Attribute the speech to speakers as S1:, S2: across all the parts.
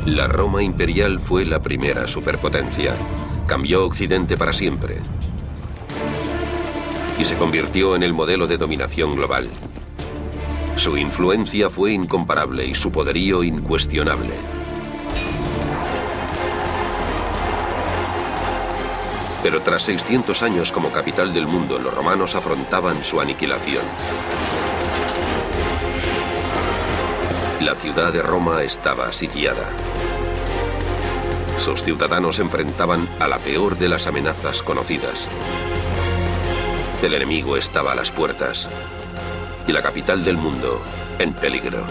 S1: La Roma imperial fue la primera superpotencia. Cambió Occidente para siempre. Y se convirtió en el modelo de dominación global. Su influencia fue incomparable y su poderío incuestionable. Pero tras 600 años como capital del mundo, los romanos afrontaban su aniquilación. La ciudad de Roma estaba sitiada. Sus ciudadanos se enfrentaban a la peor de las amenazas conocidas. El enemigo estaba a las puertas y la capital del mundo en peligro.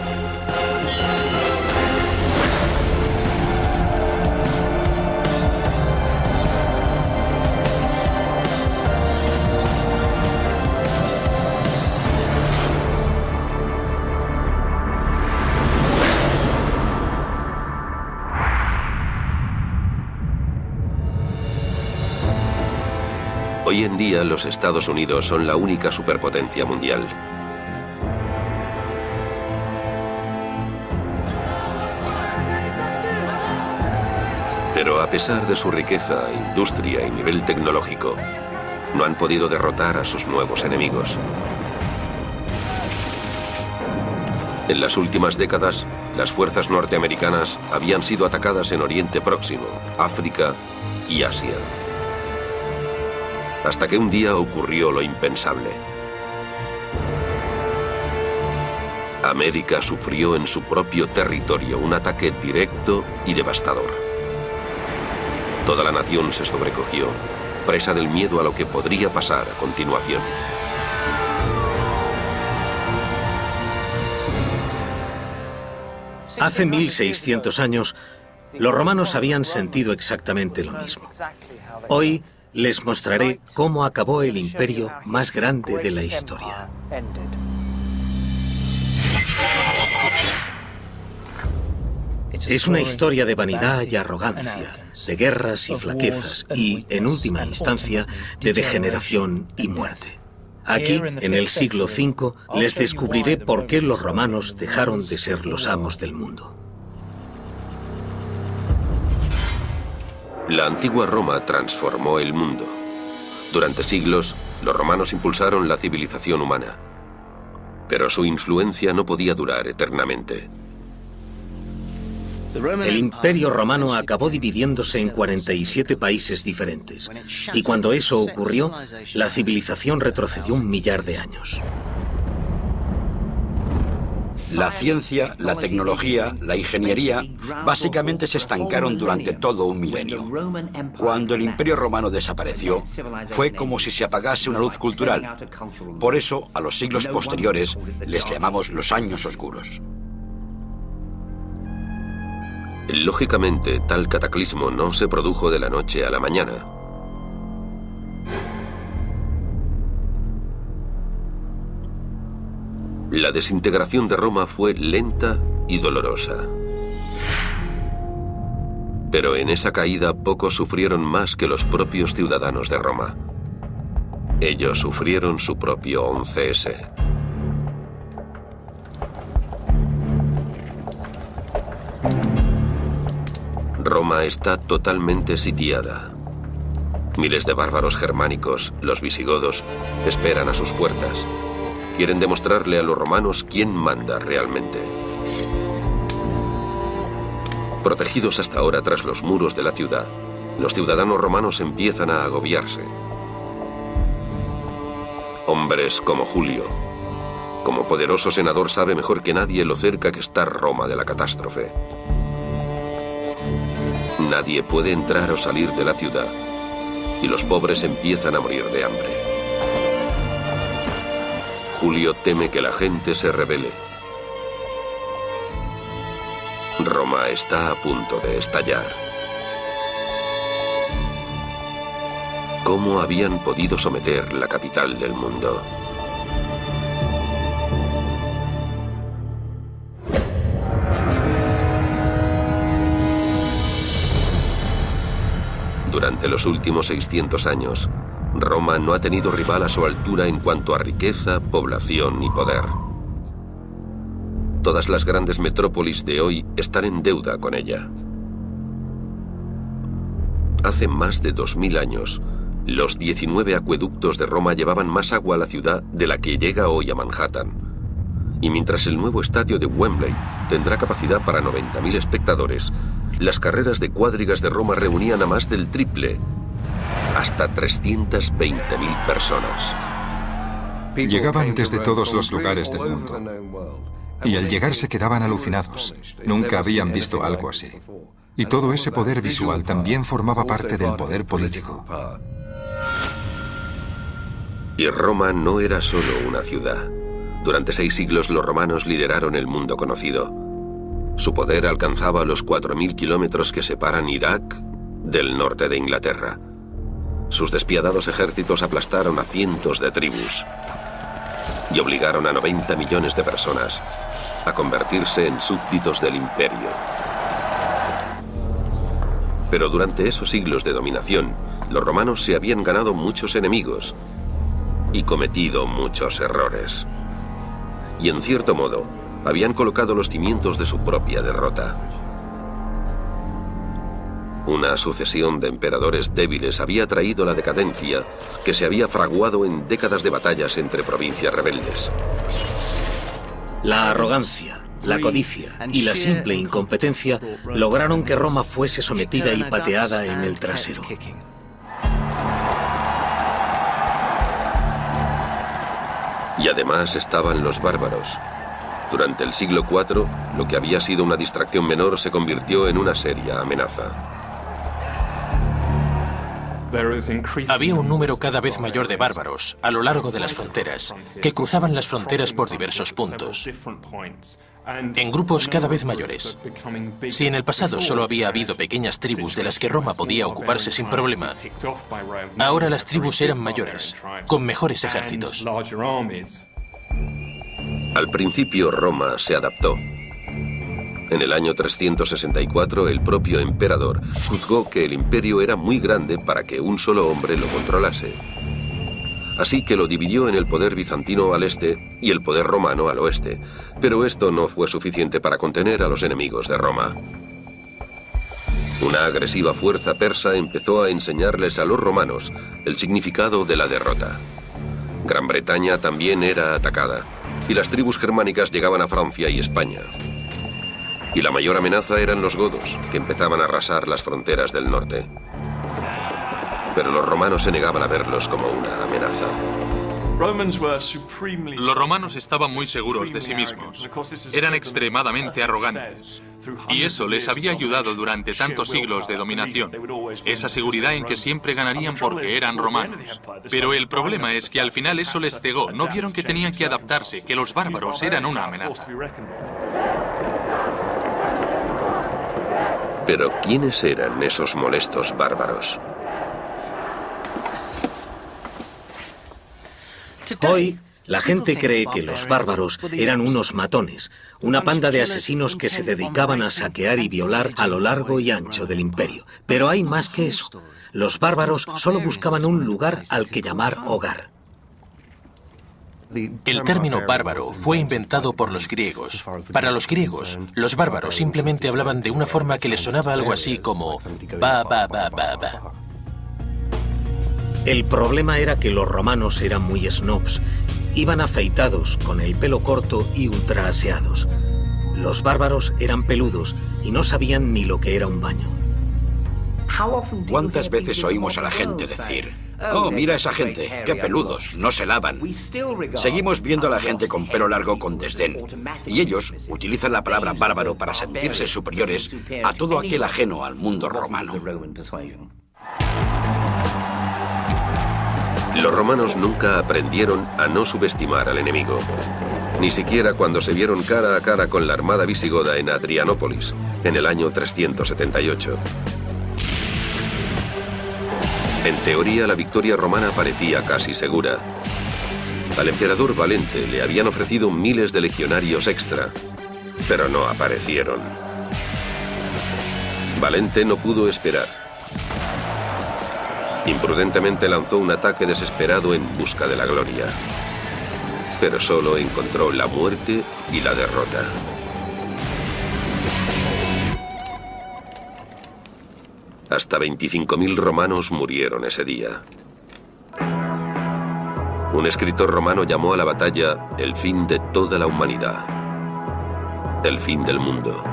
S1: Hoy en día, los Estados Unidos son la única superpotencia mundial. Pero a pesar de su riqueza, industria y nivel tecnológico, no han podido derrotar a sus nuevos enemigos. En las últimas décadas, las fuerzas norteamericanas habían sido atacadas en Oriente Próximo, África y Asia. Hasta que un día ocurrió lo impensable. América sufrió en su propio territorio un ataque directo y devastador. Toda la nación se sobrecogió, presa del miedo a lo que podría pasar a continuación.
S2: Hace 1600 años, los romanos habían sentido exactamente lo mismo. Hoy les mostraré cómo acabó el imperio más grande de la historia. Es una historia de vanidad y arrogancia, de guerras y flaquezas y, en última instancia, de degeneración y muerte. Aquí, en el siglo V, les descubriré por qué los romanos dejaron de ser los amos del mundo.
S1: La antigua Roma transformó el mundo. Durante siglos, los romanos impulsaron la civilización humana. Pero su influencia no podía durar eternamente.
S2: El Imperio Romano acabó dividiéndose en 47 países diferentes. Y cuando eso ocurrió, la civilización retrocedió 1 millar de años.
S3: La ciencia, la tecnología, la ingeniería, básicamente se estancaron durante todo un milenio. Cuando el Imperio Romano desapareció, fue como si se apagase una luz cultural. Por eso, a los siglos posteriores, les llamamos los años oscuros.
S1: Lógicamente, tal cataclismo no se produjo de la noche a la mañana. La desintegración de Roma fue lenta y dolorosa. Pero en esa caída pocos sufrieron más que los propios ciudadanos de Roma. Ellos sufrieron su propio 11S. Roma está totalmente sitiada. Miles de bárbaros germánicos, los visigodos, esperan a sus puertas. Quieren demostrarle a los romanos quién manda realmente. Protegidos hasta ahora tras los muros de la ciudad, los ciudadanos romanos empiezan a agobiarse. Hombres como Julio, como poderoso senador, sabe mejor que nadie lo cerca que está Roma de la catástrofe. Nadie puede entrar o salir de la ciudad, y los pobres empiezan a morir de hambre. Julio teme que la gente se rebele. Roma está a punto de estallar. ¿Cómo habían podido someter la capital del mundo? Durante los últimos 600 años, Roma no ha tenido rival a su altura en cuanto a riqueza, población y poder. Todas las grandes metrópolis de hoy están en deuda con ella. Hace más de 2000 años, los 19 acueductos de Roma llevaban más agua a la ciudad de la que llega hoy a Manhattan. Y mientras el nuevo estadio de Wembley tendrá capacidad para 90.000 espectadores, las carreras de cuadrigas de Roma reunían a más del triple, hasta 320.000 personas.
S4: Llegaban desde todos los lugares del mundo. Y al llegar se quedaban alucinados. Nunca habían visto algo así. Y todo ese poder visual también formaba parte del poder político.
S1: Y Roma no era solo una ciudad. Durante 6 siglos los romanos lideraron el mundo conocido. Su poder alcanzaba los 4.000 kilómetros que separan Irak del norte de Inglaterra. Sus despiadados ejércitos aplastaron a cientos de tribus y obligaron a 90 millones de personas a convertirse en súbditos del imperio. Pero durante esos siglos de dominación, los romanos se habían ganado muchos enemigos y cometido muchos errores. Y en cierto modo, habían colocado los cimientos de su propia derrota. Una sucesión de emperadores débiles había traído la decadencia que se había fraguado en décadas de batallas entre provincias rebeldes.
S2: La arrogancia, la codicia y la simple incompetencia lograron que Roma fuese sometida y pateada en el trasero.
S1: Y además estaban los bárbaros. Durante el siglo IV, lo que había sido una distracción menor se convirtió en una seria amenaza.
S5: Había un número cada vez mayor de bárbaros a lo largo de las fronteras, que cruzaban las fronteras por diversos puntos, en grupos cada vez mayores. Si en el pasado solo había habido pequeñas tribus de las que Roma podía ocuparse sin problema, ahora las tribus eran mayores, con mejores ejércitos.
S1: Al principio Roma se adaptó. En el año 364, el propio emperador juzgó que el imperio era muy grande para que un solo hombre lo controlase. Así que lo dividió en el poder bizantino al este y el poder romano al oeste, pero esto no fue suficiente para contener a los enemigos de Roma. Una agresiva fuerza persa empezó a enseñarles a los romanos el significado de la derrota. Gran Bretaña también era atacada, y las tribus germánicas llegaban a Francia y España. Y la mayor amenaza eran los godos, que empezaban a arrasar las fronteras del norte. Pero los romanos se negaban a verlos como una amenaza.
S6: Los romanos estaban muy seguros de sí mismos. Eran extremadamente arrogantes. Y eso les había ayudado durante tantos siglos de dominación. Esa seguridad en que siempre ganarían porque eran romanos. Pero el problema es que al final eso les cegó. No vieron que tenían que adaptarse, que los bárbaros eran una amenaza.
S1: Pero ¿quiénes eran esos molestos bárbaros?
S2: Hoy, la gente cree que los bárbaros eran unos matones, una panda de asesinos que se dedicaban a saquear y violar a lo largo y ancho del imperio. Pero hay más que eso. Los bárbaros solo buscaban un lugar al que llamar hogar.
S5: El término bárbaro fue inventado por los griegos. Para los griegos, los bárbaros simplemente hablaban de una forma que les sonaba algo así como ba, ba, ba, ba, ba.
S2: El problema era que los romanos eran muy snobs. Iban afeitados, con el pelo corto y ultra aseados. Los bárbaros eran peludos y no sabían ni lo que era un baño.
S3: ¿Cuántas veces oímos a la gente decir: "Oh, mira esa gente, qué peludos, no se lavan"? Seguimos viendo a la gente con pelo largo con desdén. Y ellos utilizan la palabra bárbaro para sentirse superiores a todo aquel ajeno al mundo romano.
S1: Los romanos nunca aprendieron a no subestimar al enemigo. Ni siquiera cuando se vieron cara a cara con la armada visigoda en Adrianópolis, en el año 378. En teoría, la victoria romana parecía casi segura. Al emperador Valente le habían ofrecido miles de legionarios extra, pero no aparecieron. Valente no pudo esperar. Imprudentemente lanzó un ataque desesperado en busca de la gloria, pero solo encontró la muerte y la derrota. Hasta 25.000 romanos murieron ese día. Un escritor romano llamó a la batalla el fin de toda la humanidad, el fin del mundo.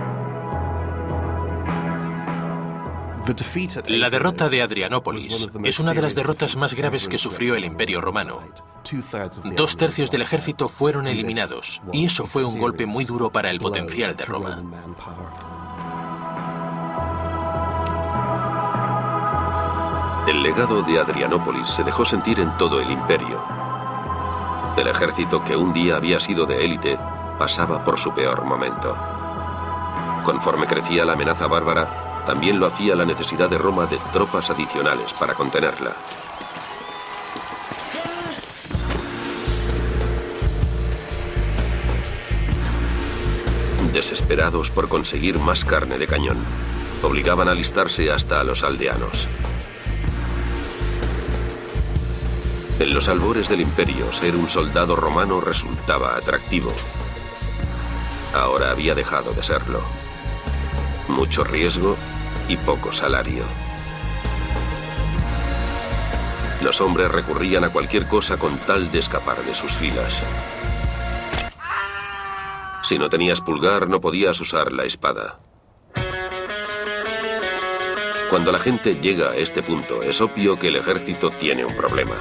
S5: La derrota de Adrianópolis es una de las derrotas más graves que sufrió el Imperio Romano. 2/3 del ejército fueron eliminados, y eso fue un golpe muy duro para el potencial de Roma.
S1: El legado de Adrianópolis se dejó sentir en todo el imperio. El ejército que un día había sido de élite pasaba por su peor momento. Conforme crecía la amenaza bárbara, también lo hacía la necesidad de Roma de tropas adicionales para contenerla. Desesperados por conseguir más carne de cañón, obligaban a alistarse hasta a los aldeanos. En los albores del imperio, ser un soldado romano resultaba atractivo. Ahora había dejado de serlo. Mucho riesgo y poco salario. Los hombres recurrían a cualquier cosa con tal de escapar de sus filas. Si no tenías pulgar, no podías usar la espada. Cuando la gente llega a este punto, es obvio que el ejército tiene un problema.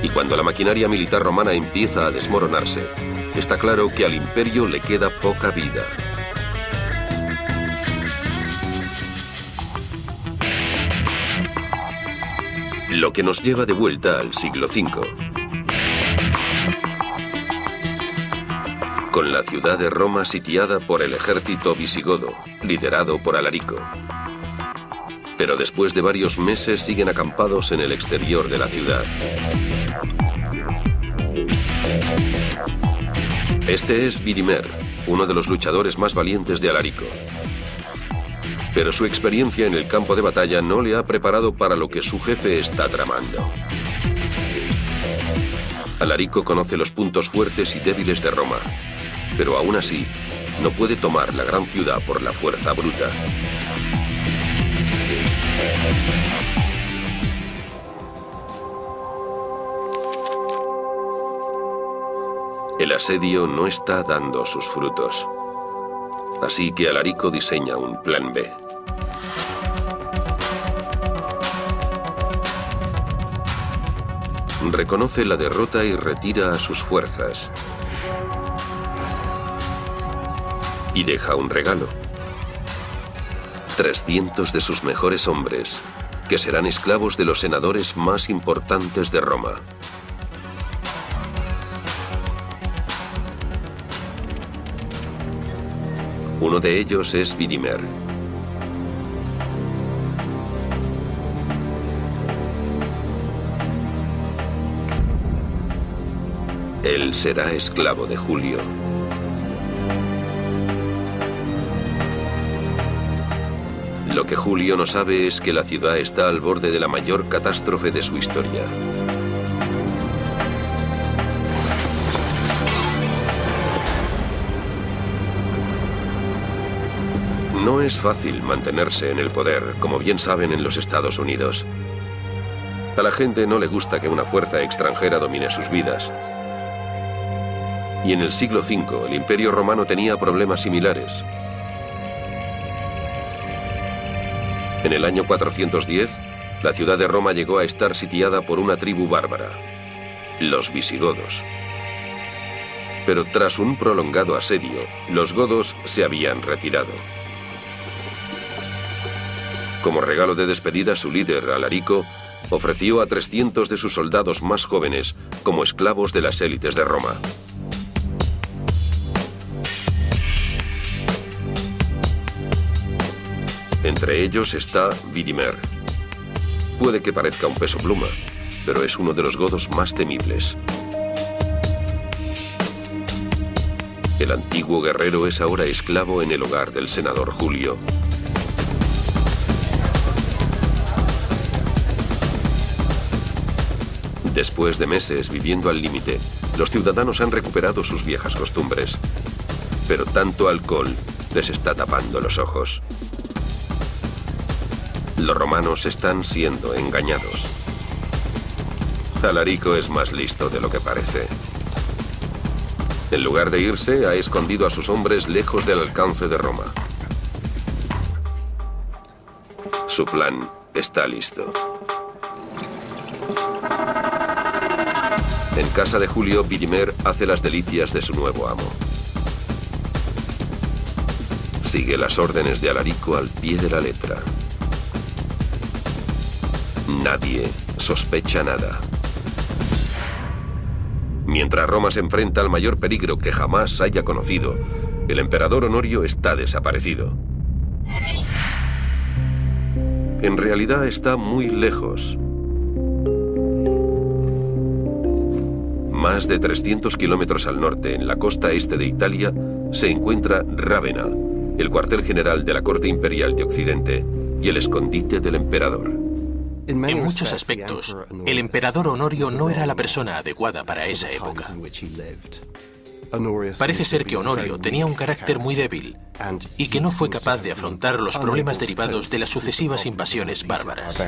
S1: Y cuando la maquinaria militar romana empieza a desmoronarse, está claro que al imperio le queda poca vida. Lo que nos lleva de vuelta al siglo V. Con la ciudad de Roma sitiada por el ejército visigodo, liderado por Alarico. Pero después de varios meses siguen acampados en el exterior de la ciudad. Este es Vidimer, uno de los luchadores más valientes de Alarico. Pero su experiencia en el campo de batalla no le ha preparado para lo que su jefe está tramando. Alarico conoce los puntos fuertes y débiles de Roma, pero aún así no puede tomar la gran ciudad por la fuerza bruta. El asedio no está dando sus frutos. Así que Alarico diseña un plan B. Reconoce la derrota y retira a sus fuerzas. Y deja un regalo. 300 de sus mejores hombres, que serán esclavos de los senadores más importantes de Roma. Uno de ellos es Vidimer. Él será esclavo de Julio. Lo que Julio no sabe es que la ciudad está al borde de la mayor catástrofe de su historia. No es fácil mantenerse en el poder, como bien saben en los Estados Unidos. A la gente no le gusta que una fuerza extranjera domine sus vidas. Y en el siglo V, el Imperio Romano tenía problemas similares. En el año 410, la ciudad de Roma llegó a estar sitiada por una tribu bárbara, los visigodos. Pero tras un prolongado asedio, los godos se habían retirado. Como regalo de despedida, su líder, Alarico, ofreció a 300 de sus soldados más jóvenes como esclavos de las élites de Roma. Entre ellos está Vidimer. Puede que parezca un peso pluma, pero es uno de los godos más temibles. El antiguo guerrero es ahora esclavo en el hogar del senador Julio. Después de meses viviendo al límite, los ciudadanos han recuperado sus viejas costumbres. Pero tanto alcohol les está tapando los ojos. Los romanos están siendo engañados. Alarico es más listo de lo que parece. En lugar de irse, ha escondido a sus hombres lejos del alcance de Roma. Su plan está listo. En casa de Julio, Vidimer hace las delicias de su nuevo amo. Sigue las órdenes de Alarico al pie de la letra. Nadie sospecha nada. Mientras Roma se enfrenta al mayor peligro que jamás haya conocido, el emperador Honorio está desaparecido. En realidad está muy lejos. Más de 300 kilómetros al norte, en la costa este de Italia, se encuentra Rávena, el cuartel general de la corte imperial de Occidente y el escondite del emperador.
S5: En muchos aspectos, el emperador Honorio no era la persona adecuada para esa época. Parece ser que Honorio tenía un carácter muy débil y que no fue capaz de afrontar los problemas derivados de las sucesivas invasiones bárbaras.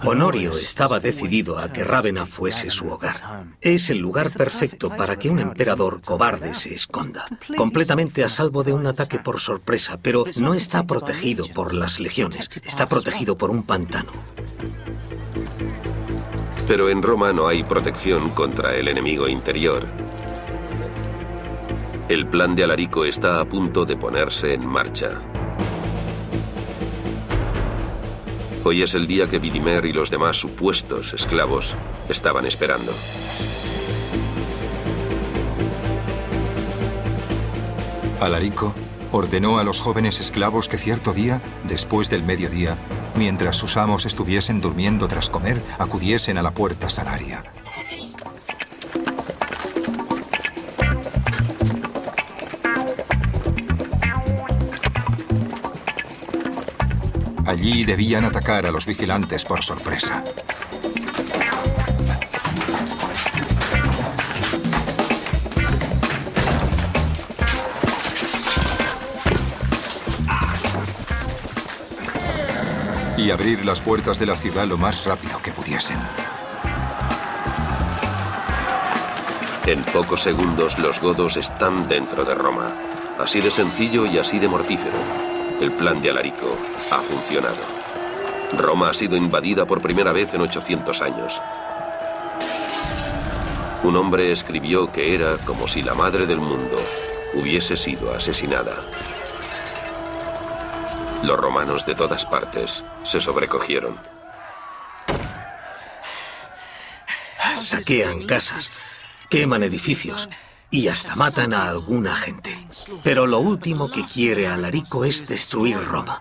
S2: Honorio estaba decidido a que Rávena fuese su hogar. Es el lugar perfecto para que un emperador cobarde se esconda, completamente a salvo de un ataque por sorpresa, pero no está protegido por las legiones, está protegido por un pantano.
S1: Pero en Roma no hay protección contra el enemigo interior. El plan de Alarico está a punto de ponerse en marcha. Hoy es el día que Vidimer y los demás supuestos esclavos estaban esperando.
S4: Alarico ordenó a los jóvenes esclavos que cierto día, después del mediodía, mientras sus amos estuviesen durmiendo tras comer, acudiesen a la puerta salaria. Allí debían atacar a los vigilantes por sorpresa. Y abrir las puertas de la ciudad lo más rápido que pudiesen.
S1: En pocos segundos los godos están dentro de Roma. Así de sencillo y así de mortífero. El plan de Alarico ha funcionado. Roma ha sido invadida por primera vez en 800 años. Un hombre escribió que era como si la madre del mundo hubiese sido asesinada. Los romanos de todas partes se sobrecogieron.
S2: Saquean casas, queman edificios y hasta matan a alguna gente. Pero lo último que quiere Alarico es destruir Roma.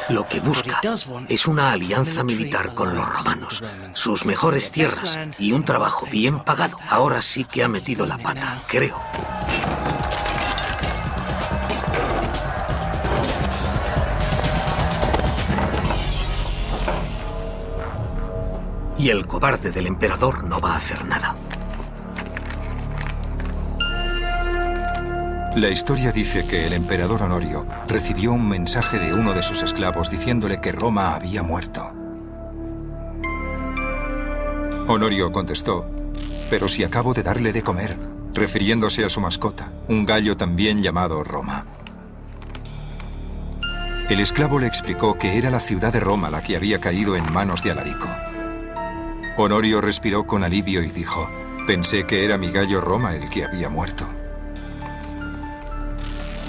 S2: Lo que busca es una alianza militar con los romanos, sus mejores tierras y un trabajo bien pagado. Ahora sí que ha metido la pata, creo. Y el cobarde del emperador no va a hacer nada.
S4: La historia dice que el emperador Honorio recibió un mensaje de uno de sus esclavos diciéndole que Roma había muerto. Honorio contestó: «Pero si acabo de darle de comer», refiriéndose a su mascota, un gallo también llamado Roma. El esclavo le explicó que era la ciudad de Roma la que había caído en manos de Alarico. Honorio respiró con alivio y dijo: «Pensé que era mi gallo Roma el que había muerto».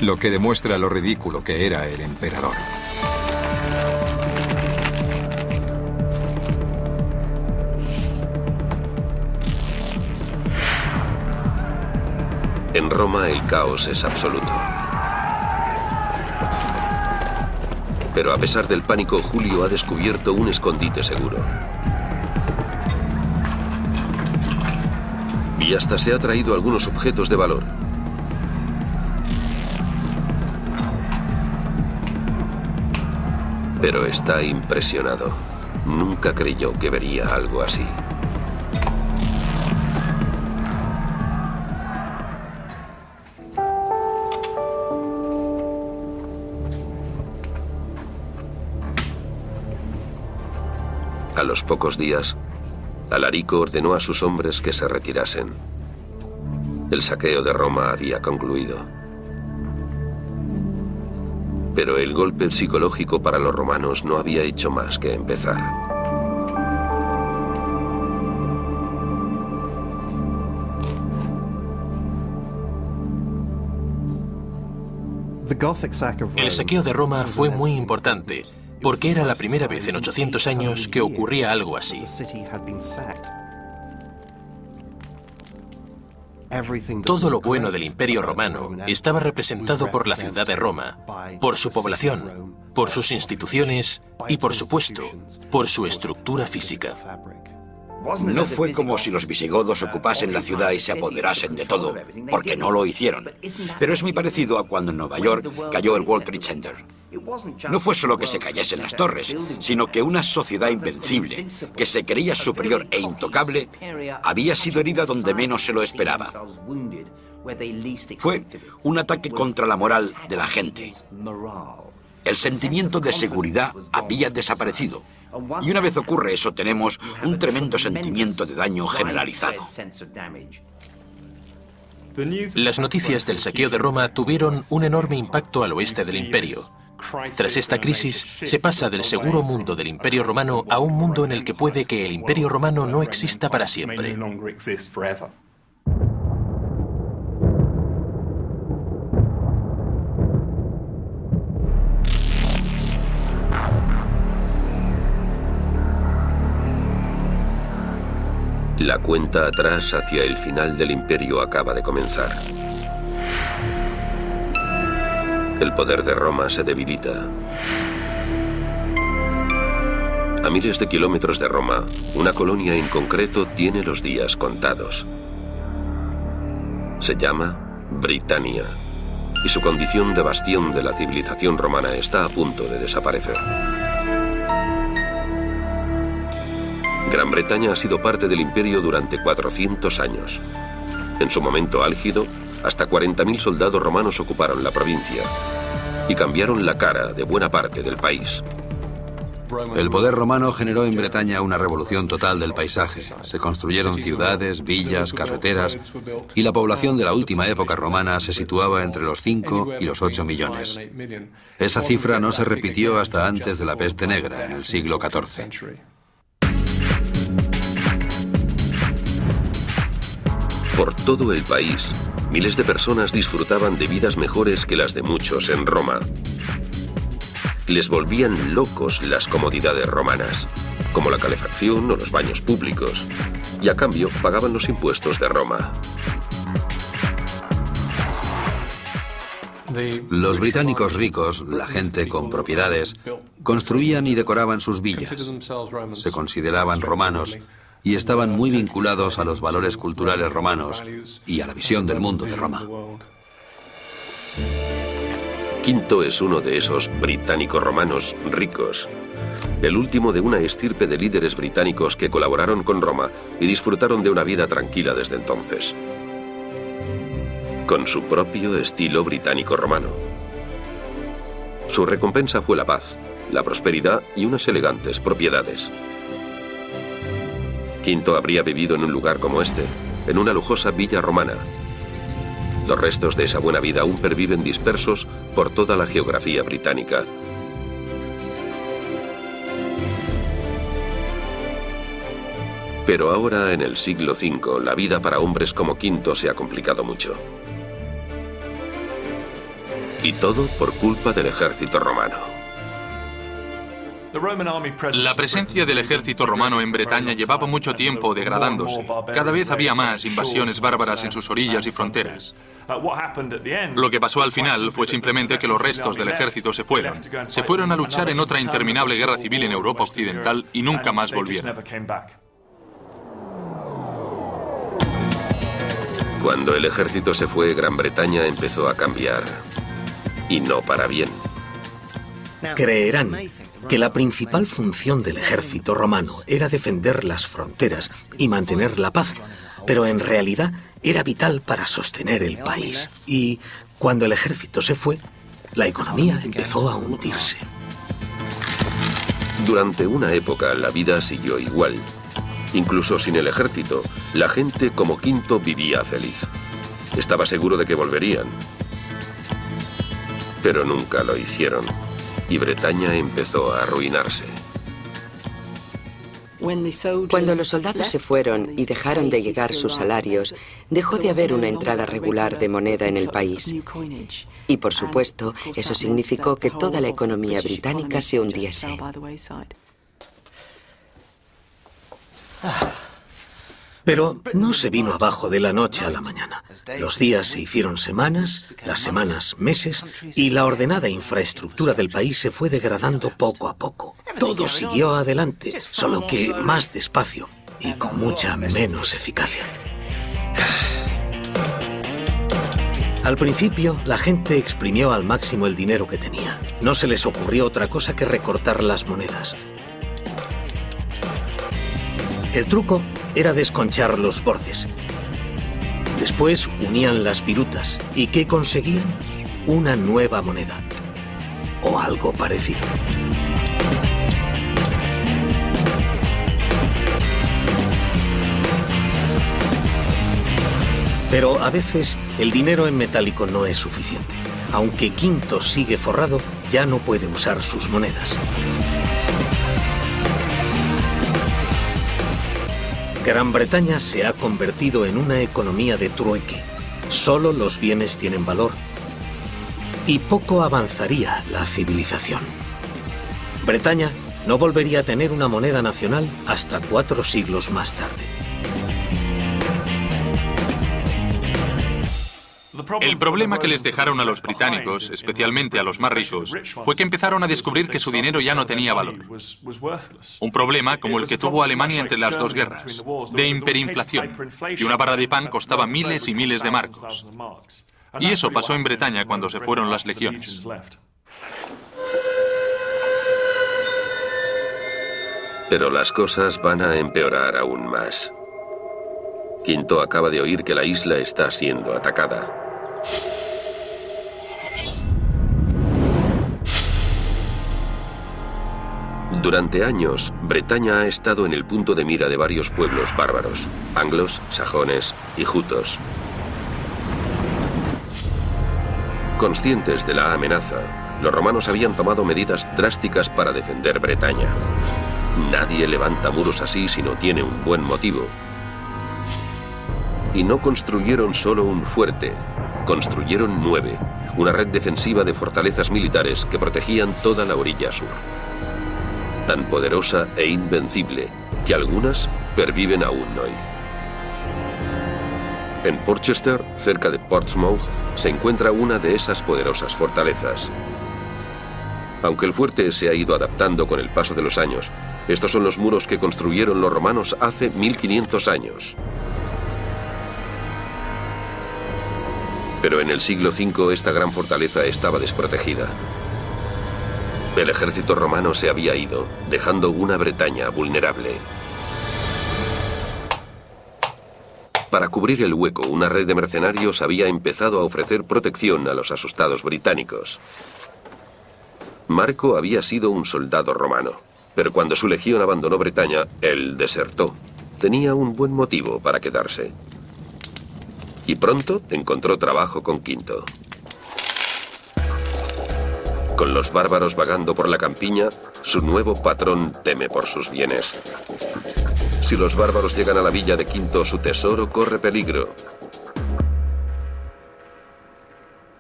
S4: Lo que demuestra lo ridículo que era el emperador.
S1: En Roma el caos es absoluto. Pero a pesar del pánico, Julio ha descubierto un escondite seguro. Y hasta se ha traído algunos objetos de valor. Pero está impresionado. Nunca creyó que vería algo así. A los pocos días, Alarico ordenó a sus hombres que se retirasen. El saqueo de Roma había concluido. Pero el golpe psicológico para los romanos no había hecho más que empezar.
S5: El saqueo de Roma fue muy importante, porque era la primera vez en 800 años que ocurría algo así. Todo lo bueno del Imperio Romano estaba representado por la ciudad de Roma, por su población, por sus instituciones y, por supuesto, por su estructura física.
S3: No fue como si los visigodos ocupasen la ciudad y se apoderasen de todo, porque no lo hicieron. Pero es muy parecido a cuando en Nueva York cayó el World Trade Center. No fue solo que se cayesen las torres, sino que una sociedad invencible, que se creía superior e intocable, había sido herida donde menos se lo esperaba. Fue un ataque contra la moral de la gente. El sentimiento de seguridad había desaparecido. Y una vez ocurre eso, tenemos un tremendo sentimiento de daño generalizado.
S5: Las noticias del saqueo de Roma tuvieron un enorme impacto al oeste del imperio. Tras esta crisis, se pasa del seguro mundo del Imperio Romano a un mundo en el que puede que el Imperio Romano no exista para siempre.
S1: La cuenta atrás hacia el final del imperio acaba de comenzar. El poder de Roma se debilita. A miles de kilómetros de Roma, una colonia en concreto tiene los días contados. Se llama Britania, y su condición de bastión de la civilización romana está a punto de desaparecer. Gran Bretaña ha sido parte del imperio durante 400 años. En su momento álgido, hasta 40.000 soldados romanos ocuparon la provincia y cambiaron la cara de buena parte del país.
S7: El poder romano generó en Bretaña una revolución total del paisaje. Se construyeron ciudades, villas, carreteras, y la población de la última época romana se situaba entre los 5 y los 8 millones. Esa cifra no se repitió hasta antes de la peste negra, en el siglo XIV.
S1: Por todo el país, miles de personas disfrutaban de vidas mejores que las de muchos en Roma. Les volvían locos las comodidades romanas, como la calefacción o los baños públicos, y a cambio pagaban los impuestos de Roma.
S7: Los británicos ricos, la gente con propiedades, construían y decoraban sus villas. Se consideraban romanos y estaban muy vinculados a los valores culturales romanos y a la visión del mundo de Roma.
S1: Quinto es uno de esos británicos romanos ricos, el último de una estirpe de líderes británicos que colaboraron con Roma y disfrutaron de una vida tranquila desde entonces, con su propio estilo británico-romano. Su recompensa fue la paz, la prosperidad y unas elegantes propiedades. Quinto habría vivido en un lugar como este, en una lujosa villa romana. Los restos de esa buena vida aún perviven dispersos por toda la geografía británica. Pero ahora, en el siglo V, la vida para hombres como Quinto se ha complicado mucho. Y todo por culpa del ejército romano.
S6: La presencia del ejército romano en Bretaña llevaba mucho tiempo degradándose. Cada vez había más invasiones bárbaras en sus orillas y fronteras. Lo que pasó al final fue simplemente que los restos del ejército se fueron. Se fueron a luchar en otra interminable guerra civil en Europa Occidental y nunca más volvieron.
S1: Cuando el ejército se fue, Gran Bretaña empezó a cambiar. Y no para bien.
S2: Creerán que la principal función del ejército romano era defender las fronteras y mantener la paz, pero en realidad era vital para sostener el país. Y cuando el ejército se fue, la economía empezó a hundirse.
S1: Durante una época la vida siguió igual. Incluso sin el ejército, la gente como Quinto vivía feliz. Estaba seguro de que volverían. Pero nunca lo hicieron, y Bretaña empezó a arruinarse.
S8: Cuando los soldados se fueron y dejaron de llegar sus salarios, dejó de haber una entrada regular de moneda en el país. Y por supuesto, eso significó que toda la economía británica se hundiese.
S2: Pero no se vino abajo de la noche a la mañana. Los días se hicieron semanas, las semanas meses, y la ordenada infraestructura del país se fue degradando poco a poco. Todo siguió adelante, solo que más despacio y con mucha menos eficacia. Al principio, la gente exprimió al máximo el dinero que tenía. No se les ocurrió otra cosa que recortar las monedas. El truco era desconchar los bordes. Después unían las virutas. ¿Y qué conseguían? Una nueva moneda. O algo parecido. Pero a veces el dinero en metálico no es suficiente. Aunque Quinto sigue forrado, ya no puede usar sus monedas. Gran Bretaña se ha convertido en una economía de trueque. Solo los bienes tienen valor. Y poco avanzaría la civilización. Bretaña no volvería a tener una moneda nacional hasta 4 siglos más tarde.
S6: El problema que les dejaron a los británicos, especialmente a los más ricos, fue que empezaron a descubrir que su dinero ya no tenía valor. Un problema como el que tuvo Alemania entre las dos guerras, de hiperinflación, y una barra de pan costaba miles y miles de marcos. Y eso pasó en Bretaña cuando se fueron las legiones.
S1: Pero las cosas van a empeorar aún más. Quinto acaba de oír que la isla está siendo atacada. Durante años, Bretaña ha estado en el punto de mira de varios pueblos bárbaros, anglos, sajones y jutos. Conscientes de la amenaza, los romanos habían tomado medidas drásticas para defender Bretaña. Nadie levanta muros así si no tiene un buen motivo. Y no construyeron solo un fuerte, construyeron 9, una red defensiva de fortalezas militares que protegían toda la orilla sur. Tan poderosa e invencible que algunas perviven aún hoy. En Portchester, cerca de Portsmouth, se encuentra una de esas poderosas fortalezas. Aunque el fuerte se ha ido adaptando con el paso de los años, estos son los muros que construyeron los romanos hace 1500 años. Pero en el siglo V esta gran fortaleza estaba desprotegida. El ejército romano se había ido, dejando una Bretaña vulnerable. Para cubrir el hueco, una red de mercenarios había empezado a ofrecer protección a los asustados británicos. Marco había sido un soldado romano, pero cuando su legión abandonó Bretaña, él desertó. Tenía un buen motivo para quedarse. Y pronto encontró trabajo con Quinto. Con los bárbaros vagando por la campiña, su nuevo patrón teme por sus bienes. Si los bárbaros llegan a la villa de Quinto, su tesoro corre peligro.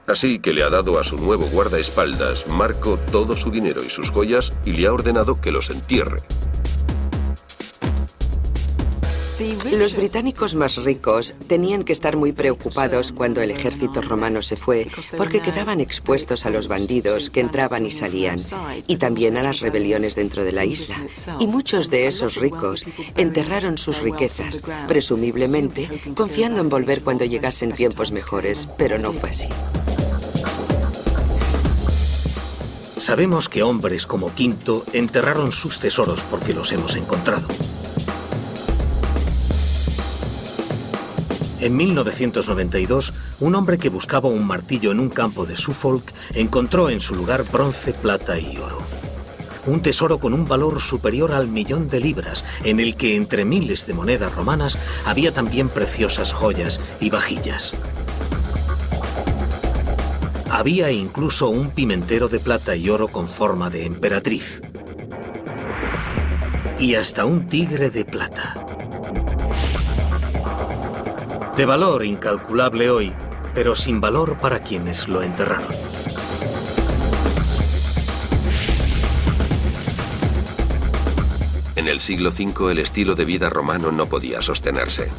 S1: Así que le ha dado a su nuevo guardaespaldas, Marco, todo su dinero y sus joyas y le ha ordenado que los entierre.
S8: Los británicos más ricos tenían que estar muy preocupados cuando el ejército romano se fue, porque quedaban expuestos a los bandidos que entraban y salían, y también a las rebeliones dentro de la isla. Y muchos de esos ricos enterraron sus riquezas, presumiblemente confiando en volver cuando llegasen tiempos mejores, pero no fue así.
S2: Sabemos que hombres como Quinto enterraron sus tesoros porque los hemos encontrado. En 1992, un hombre que buscaba un martillo en un campo de Suffolk encontró en su lugar bronce, plata y oro. Un tesoro con un valor superior al 1.000.000 de libras, en el que entre miles de monedas romanas había también preciosas joyas y vajillas. Había incluso un pimentero de plata y oro con forma de emperatriz. Y hasta un tigre de plata. De valor incalculable hoy, pero sin valor para quienes lo enterraron.
S1: En el siglo V el estilo de vida romano no podía sostenerse.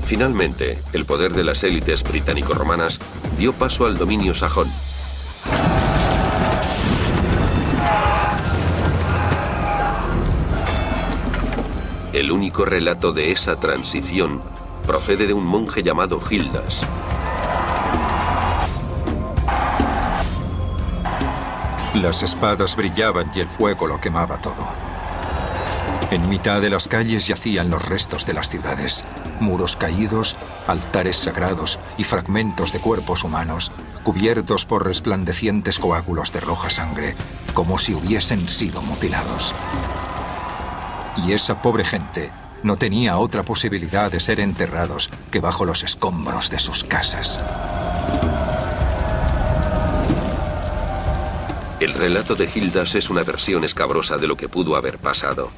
S1: Finalmente, el poder de las élites británico-romanas dio paso al dominio sajón. El único relato de esa transición procede de un monje llamado Gildas.
S4: Las espadas brillaban y el fuego lo quemaba todo. En mitad de las calles yacían los restos de las ciudades. Muros caídos, altares sagrados y fragmentos de cuerpos humanos, cubiertos por resplandecientes coágulos de roja sangre, como si hubiesen sido mutilados. Y esa pobre gente no tenía otra posibilidad de ser enterrados que bajo los escombros de sus casas.
S1: El relato de Gildas es una versión escabrosa de lo que pudo haber pasado.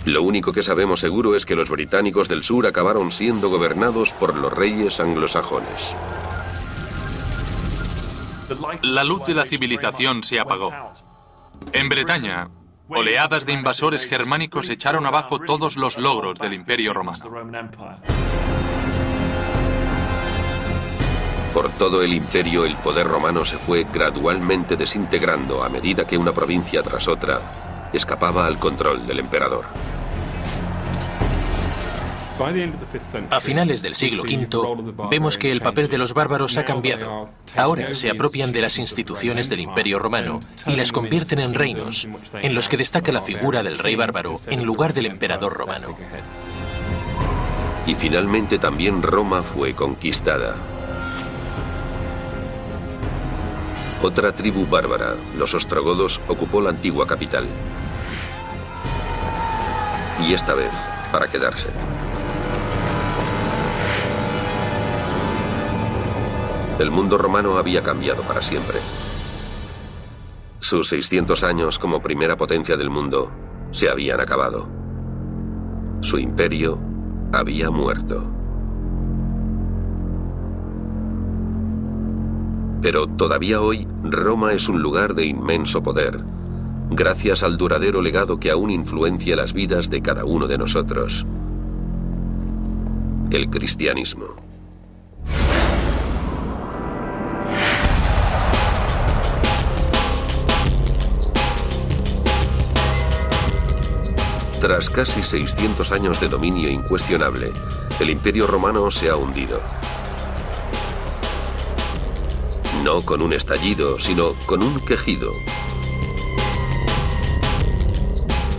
S1: Lo único que sabemos seguro es que los británicos del sur acabaron siendo gobernados por los reyes anglosajones.
S6: La luz de la civilización se apagó. En Bretaña, oleadas de invasores germánicos echaron abajo todos los logros del Imperio Romano.
S1: Por todo el imperio, el poder romano se fue gradualmente desintegrando a medida que una provincia tras otra escapaba al control del emperador.
S5: A finales del siglo V, vemos que el papel de los bárbaros ha cambiado. Ahora se apropian de las instituciones del Imperio Romano y las convierten en reinos, en los que destaca la figura del rey bárbaro en lugar del emperador romano.
S1: Y finalmente también Roma fue conquistada. Otra tribu bárbara, los ostrogodos, ocupó la antigua capital. Y esta vez, para quedarse. El mundo romano había cambiado para siempre. Sus 600 años como primera potencia del mundo se habían acabado. Su imperio había muerto. Pero todavía hoy, Roma es un lugar de inmenso poder, gracias al duradero legado que aún influencia las vidas de cada uno de nosotros: el cristianismo. Tras casi 600 años de dominio incuestionable, el Imperio Romano se ha hundido. No con un estallido, sino con un quejido.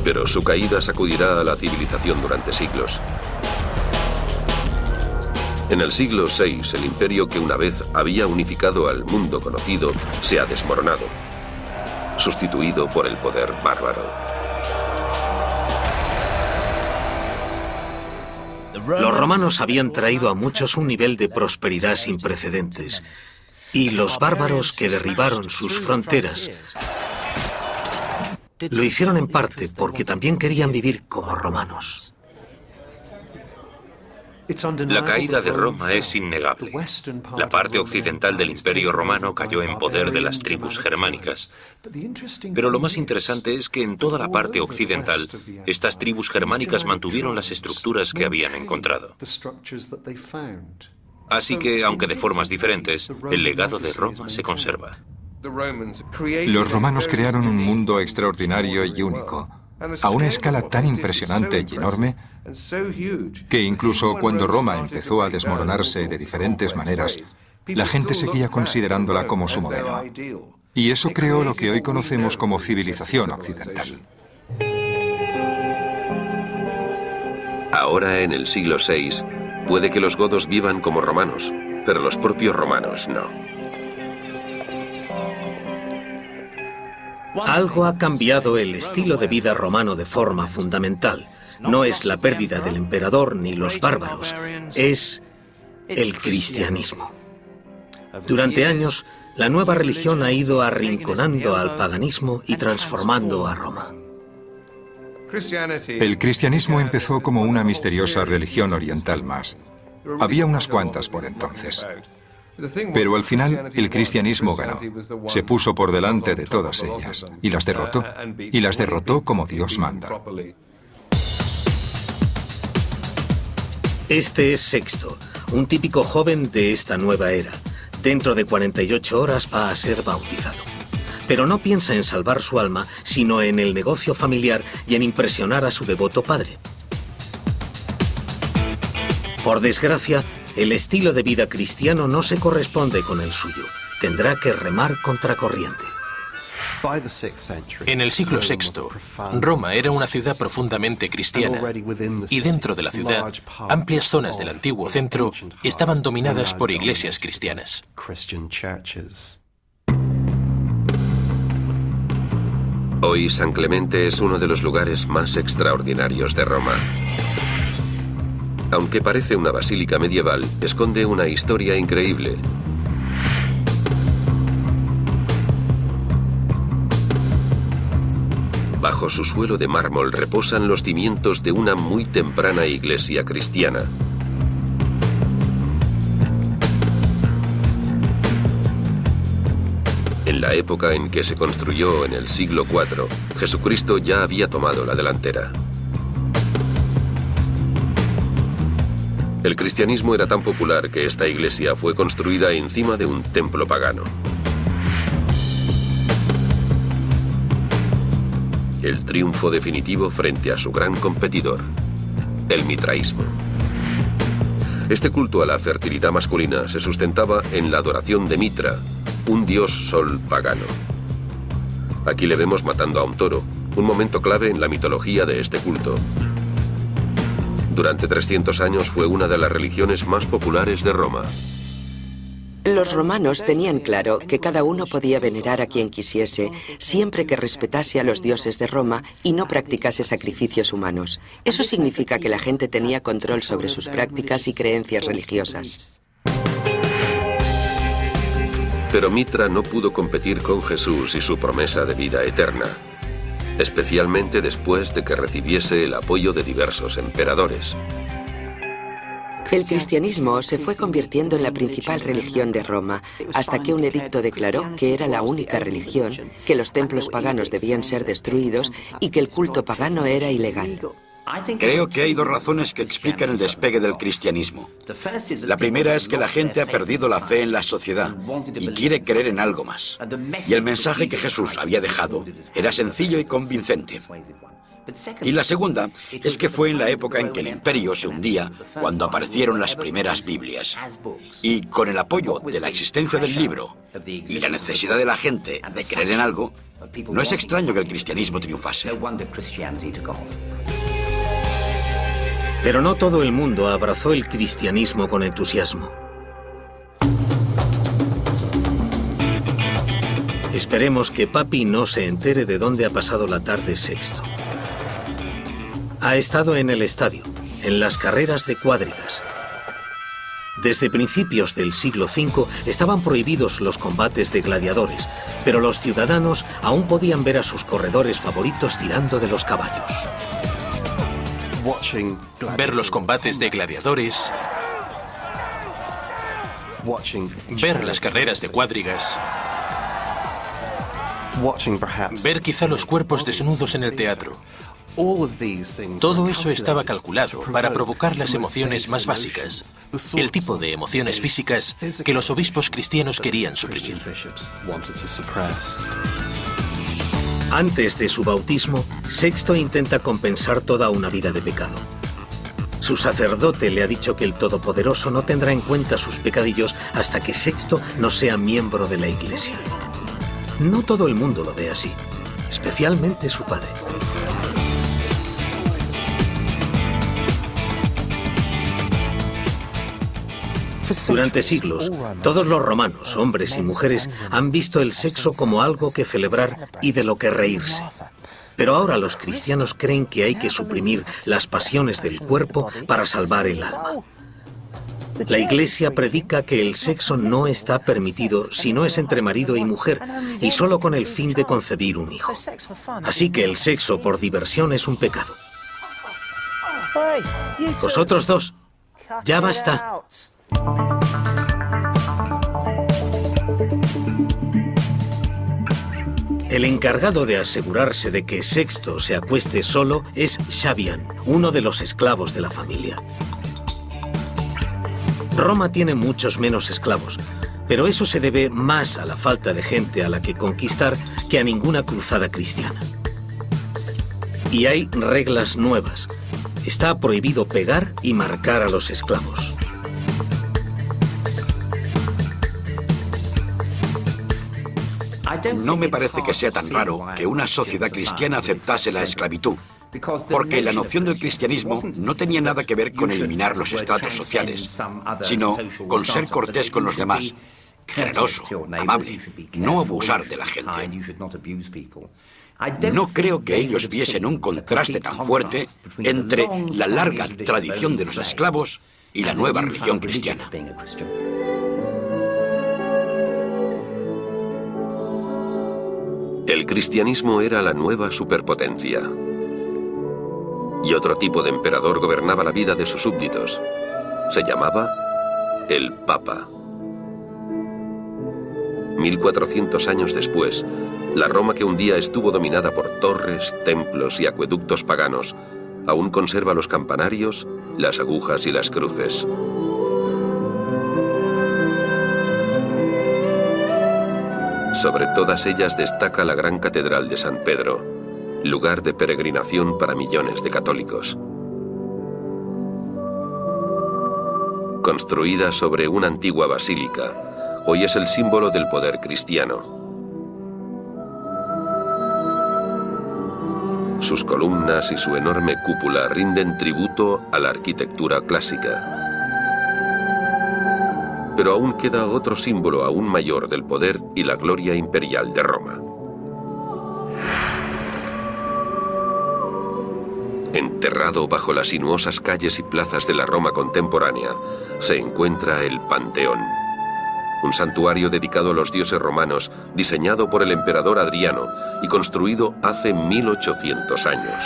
S1: Pero su caída sacudirá a la civilización durante siglos. En el siglo VI, el imperio que una vez había unificado al mundo conocido se ha desmoronado, sustituido por el poder bárbaro.
S2: Los romanos habían traído a muchos un nivel de prosperidad sin precedentes, y los bárbaros que derribaron sus fronteras lo hicieron en parte porque también querían vivir como romanos.
S9: La caída de Roma es innegable. La parte occidental del Imperio Romano cayó en poder de las tribus germánicas. Pero lo más interesante es que en toda la parte occidental, estas tribus germánicas mantuvieron las estructuras que habían encontrado. Así que, aunque de formas diferentes, el legado de Roma se conserva.
S4: Los romanos crearon un mundo extraordinario y único, a una escala tan impresionante y enorme que incluso cuando Roma empezó a desmoronarse de diferentes maneras, La gente seguía considerándola como su modelo. Y eso creó lo que hoy conocemos como civilización occidental.
S1: Ahora, en el siglo VI, puede que los godos vivan como romanos, pero los propios romanos no.
S2: Algo ha cambiado el estilo de vida romano de forma fundamental. No es la pérdida del emperador ni los bárbaros, es el cristianismo. Durante años, la nueva religión ha ido arrinconando al paganismo y transformando a Roma.
S4: El cristianismo empezó como una misteriosa religión oriental más. Había unas cuantas por entonces. Pero al final el cristianismo ganó. Se puso por delante de todas ellas y las derrotó. Y las derrotó como Dios manda.
S2: Este es Sexto, un típico joven de esta nueva era. Dentro de 48 horas va a ser bautizado. Pero no piensa en salvar su alma, sino en el negocio familiar y en impresionar a su devoto padre. Por desgracia, el estilo de vida cristiano no se corresponde con el suyo. Tendrá que remar contracorriente.
S5: En el siglo VI, Roma era una ciudad profundamente cristiana, y dentro de la ciudad, amplias zonas del antiguo centro estaban dominadas por iglesias cristianas.
S1: Hoy San Clemente es uno de los lugares más extraordinarios de Roma. Aunque parece una basílica medieval, esconde una historia increíble. Bajo su suelo de mármol reposan los cimientos de una muy temprana iglesia cristiana. En la época en que se construyó en el siglo IV, Jesucristo ya había tomado la delantera. El cristianismo era tan popular que esta iglesia fue construida encima de un templo pagano. El triunfo definitivo frente a su gran competidor, el mitraísmo. Este culto a la fertilidad masculina se sustentaba en la adoración de Mitra, un dios sol pagano. Aquí le vemos matando a un toro, un momento clave en la mitología de este culto. Durante 300 años fue una de las religiones más populares de Roma.
S8: Los romanos tenían claro que cada uno podía venerar a quien quisiese, siempre que respetase a los dioses de Roma y no practicase sacrificios humanos. Eso significa que la gente tenía control sobre sus prácticas y creencias religiosas.
S1: Pero Mitra no pudo competir con Jesús y su promesa de vida eterna, especialmente después de que recibiese el apoyo de diversos emperadores.
S8: El cristianismo se fue convirtiendo en la principal religión de Roma, hasta que un edicto declaró que era la única religión, que los templos paganos debían ser destruidos y que el culto pagano era ilegal.
S3: Creo que hay dos razones que explican el despegue del cristianismo. La primera es que la gente ha perdido la fe en la sociedad y quiere creer en algo más. Y el mensaje que Jesús había dejado era sencillo y convincente. Y la segunda es que fue en la época en que el imperio se hundía cuando aparecieron las primeras Biblias. Y con el apoyo de la existencia del libro y la necesidad de la gente de creer en algo, no es extraño que el cristianismo triunfase.
S2: Pero no todo el mundo abrazó el cristianismo con entusiasmo. Esperemos que Papi no se entere de dónde ha pasado la tarde Sexto. Ha estado en el estadio, en las carreras de cuadrigas. Desde principios del siglo V estaban prohibidos los combates de gladiadores, pero los ciudadanos aún podían ver a sus corredores favoritos tirando de los caballos.
S5: Ver los combates de gladiadores, ver las carreras de cuadrigas, ver quizá los cuerpos desnudos en el teatro. Todo eso estaba calculado para provocar las emociones más básicas, el tipo de emociones físicas que los obispos cristianos querían suprimir.
S2: Antes de su bautismo, Sexto intenta compensar toda una vida de pecado. Su sacerdote le ha dicho que el Todopoderoso no tendrá en cuenta sus pecadillos hasta que Sexto no sea miembro de la Iglesia. No todo el mundo lo ve así, especialmente su padre. Durante siglos, todos los romanos, hombres y mujeres, han visto el sexo como algo que celebrar y de lo que reírse. Pero ahora los cristianos creen que hay que suprimir las pasiones del cuerpo para salvar el alma. La Iglesia predica que el sexo no está permitido si no es entre marido y mujer y solo con el fin de concebir un hijo. Así que el sexo por diversión es un pecado. Vosotros dos, ya basta. El encargado de asegurarse de que Sexto se acueste solo es Xavian, uno de los esclavos de la familia. Roma tiene muchos menos esclavos, pero eso se debe más a la falta de gente a la que conquistar que a ninguna cruzada cristiana. Y hay reglas nuevas. Está prohibido pegar y marcar a los esclavos.
S3: No me parece que sea tan raro que una sociedad cristiana aceptase la esclavitud, porque la noción del cristianismo no tenía nada que ver con eliminar los estratos sociales, sino con ser cortés con los demás, generoso, amable, no abusar de la gente. No creo que ellos viesen un contraste tan fuerte entre la larga tradición de los esclavos y la nueva religión cristiana.
S1: El cristianismo era la nueva superpotencia. Y otro tipo de emperador gobernaba la vida de sus súbditos. Se llamaba el Papa. 1400 años después, la Roma que un día estuvo dominada por torres, templos y acueductos paganos, aún conserva los campanarios, las agujas y las cruces. Sobre todas ellas destaca la gran catedral de San Pedro, lugar de peregrinación para millones de católicos. Construida sobre una antigua basílica, hoy es el símbolo del poder cristiano. Sus columnas y su enorme cúpula rinden tributo a la arquitectura clásica. Pero aún queda otro símbolo aún mayor del poder y la gloria imperial de Roma. Enterrado bajo las sinuosas calles y plazas de la Roma contemporánea, se encuentra el Panteón, un santuario dedicado a los dioses romanos, diseñado por el emperador Adriano y construido hace 1800 años.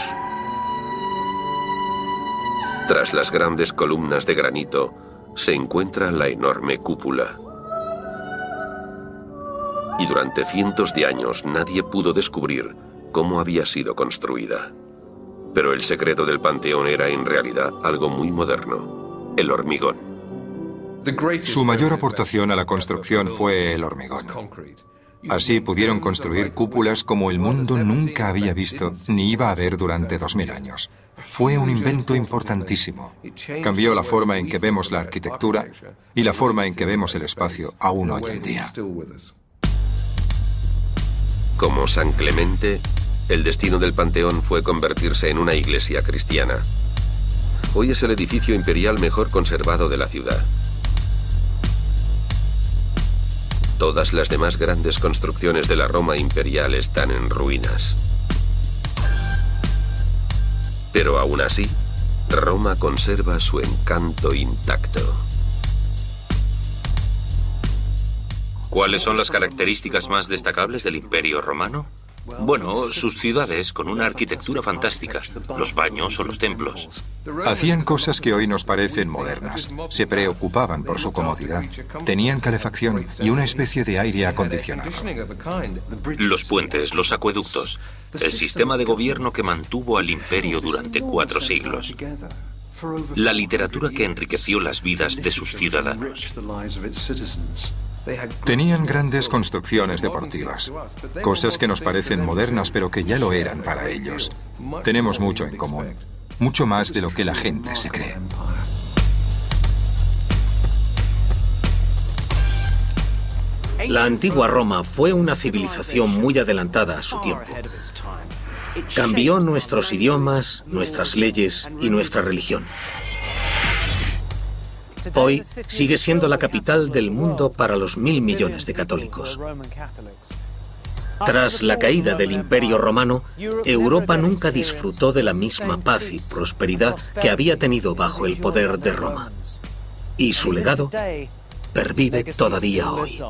S1: Tras las grandes columnas de granito, se encuentra la enorme cúpula. Y durante cientos de años nadie pudo descubrir cómo había sido construida. Pero el secreto del Panteón era en realidad algo muy moderno: el hormigón.
S4: Su mayor aportación a la construcción fue el hormigón. Así pudieron construir cúpulas como el mundo nunca había visto ni iba a ver durante 2000 años. Fue un invento importantísimo. Cambió la forma en que vemos la arquitectura y la forma en que vemos el espacio aún hoy en día.
S1: Como San Clemente, el destino del Panteón fue convertirse en una iglesia cristiana. Hoy es el edificio imperial mejor conservado de la ciudad. Todas las demás grandes construcciones de la Roma imperial están en ruinas. Pero aún así, Roma conserva su encanto intacto.
S9: ¿Cuáles son las características más destacables del Imperio Romano? Bueno, sus ciudades con una arquitectura fantástica, los baños o los templos.
S4: Hacían cosas que hoy nos parecen modernas. Se preocupaban por su comodidad. Tenían calefacción y una especie de aire acondicionado.
S9: Los puentes, los acueductos, el sistema de gobierno que mantuvo al imperio durante 4 siglos. La literatura que enriqueció las vidas de sus ciudadanos.
S4: Tenían grandes construcciones deportivas, cosas que nos parecen modernas pero que ya lo eran para ellos. Tenemos mucho en común. mucho más de lo que la gente se cree.
S2: La antigua Roma fue una civilización muy adelantada a su tiempo. Cambió nuestros idiomas, nuestras leyes y nuestra religión. Hoy sigue siendo la capital del mundo para los 1.000 millones de católicos. Tras la caída del Imperio Romano, Europa nunca disfrutó de la misma paz y prosperidad que había tenido bajo el poder de Roma. Y su legado pervive todavía hoy.